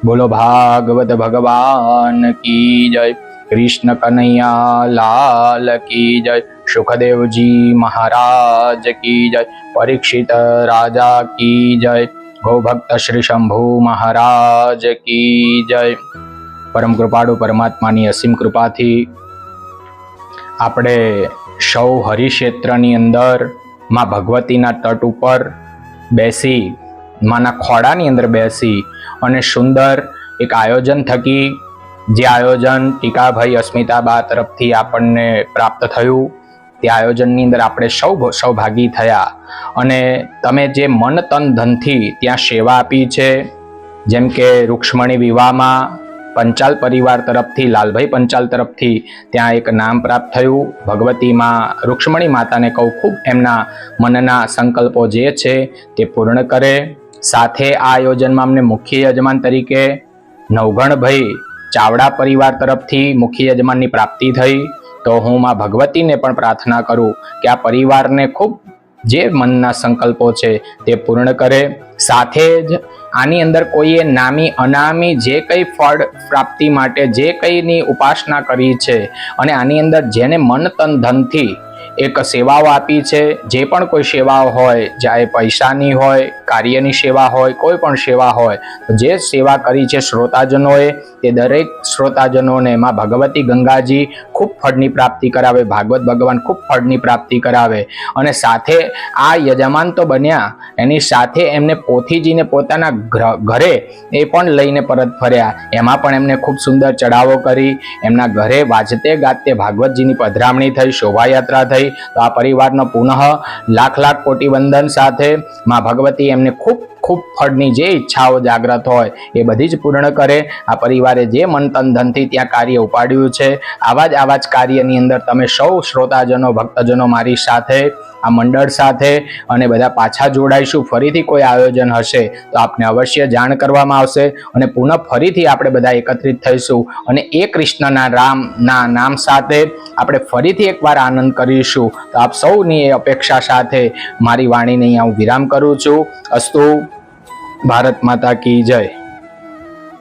बोलो भागवत भगवान की जय। कृष्ण कन्हैया लाल की जय। सुखदेव जी महाराज की जय। परीक्षित राजा की जय। गौभक्त श्री शंभु महाराज की जय। परम कृपाळु परमात्मानी असीम कृपाथी આપણે સૌ હરિક્ષેત્રની અંદર માં ભગવતીના તટ ઉપર બેસી માના ખોડાની અંદર બેસી અને સુંદર એક આયોજન થકી જે આયોજન ટીકાભાઈ અસ્મિતાબા તરફથી આપણને પ્રાપ્ત થયું તે આયોજનની અંદર આપણે સૌભાગી થયા અને તમે જે મન તન ધનથી ત્યાં સેવા આપી છે, જેમ કે રૂક્ષ્મણી વિવાહમાં પંચાલ પરિવાર તરફથી લાલભાઈ પંચાલ તરફથી ત્યાં એક નામ પ્રાપ્ત થયું. ભગવતીમાં રૂક્ષ્મણી માતાને કહું ખૂબ એમના મનના સંકલ્પો જે છે તે પૂર્ણ કરે. સાથે આ આયોજનમાં અમને મુખ્ય યજમાન તરીકે નવઘણભાઈ ચાવડા પરિવાર તરફથી મુખ્ય યજમાનની પ્રાપ્તિ થઈ. તો હું માં ભગવતીને પણ પ્રાર્થના કરું કે આ પરિવારને ખૂબ જે મનના સંકલ્પો છે તે પૂર્ણ કરે. સાથે જ આની અંદર કોઈએ નામી અનામી જે કંઈ ફળ પ્રાપ્તિ માટે જે કંઈની ઉપાસના કરી છે અને આની અંદર જેને મન તન ધનથી એક સેવાઓ આપી છે, જે પણ કોઈ સેવાઓ હોય, ચાહે પૈસાની હોય, કાર્યની સેવા હોય, કોઈ પણ સેવા હોય, જે સેવા કરી છે શ્રોતાજનોએ તે દરેક શ્રોતાજનોને માં ભગવતી ગંગાજી ખૂબ ફળની પ્રાપ્તિ કરાવે, ભાગવત ભગવાન ખૂબ ફળની પ્રાપ્તિ કરાવે. અને સાથે આ યજમાન તો બન્યા, એની સાથે એમને પોથીજીને પોતાના ઘરે એ પણ લઈને પરત ફર્યા. એમાં પણ એમને ખૂબ સુંદર ચઢાવો કરી. એમના ઘરે વાજતે ગાતે ભાગવતજીની પધરામણી થઈ, શોભાયાત્રા થઈ. તો આ પરિવારનો પુનઃ લાખ લાખ કોટી વંદન સાથે માં ભગવતી એમને ખૂબ ખૂબ ફળની જે ઈચ્છાઓ જાગ્રત હોય એ બધી જ પૂર્ણ કરે. આ પરિવારે જે મન તન ધનથી ત્યાં કાર્ય ઉપાડ્યું છે, આવા જ કાર્યની અંદર તમે સૌ શ્રોતાજનો ભક્તજનો મારી સાથે આ મંડળ સાથે અને બધા પાછા જોડાઈશું. ફરીથી કોઈ આયોજન હશે તો આપને અવશ્ય જાણ કરવામાં આવશે અને પુનઃ ફરીથી આપણે બધા એકત્રિત થઈશું અને એ કૃષ્ણના રામના નામ સાથે આપણે ફરીથી એકવાર આનંદ કરીશું. તો આપ સૌની અપેક્ષા સાથે મારી વાણીને અહીંયા હું વિરામ કરું છું. અસ્તુ. ભારત માતા કી જય.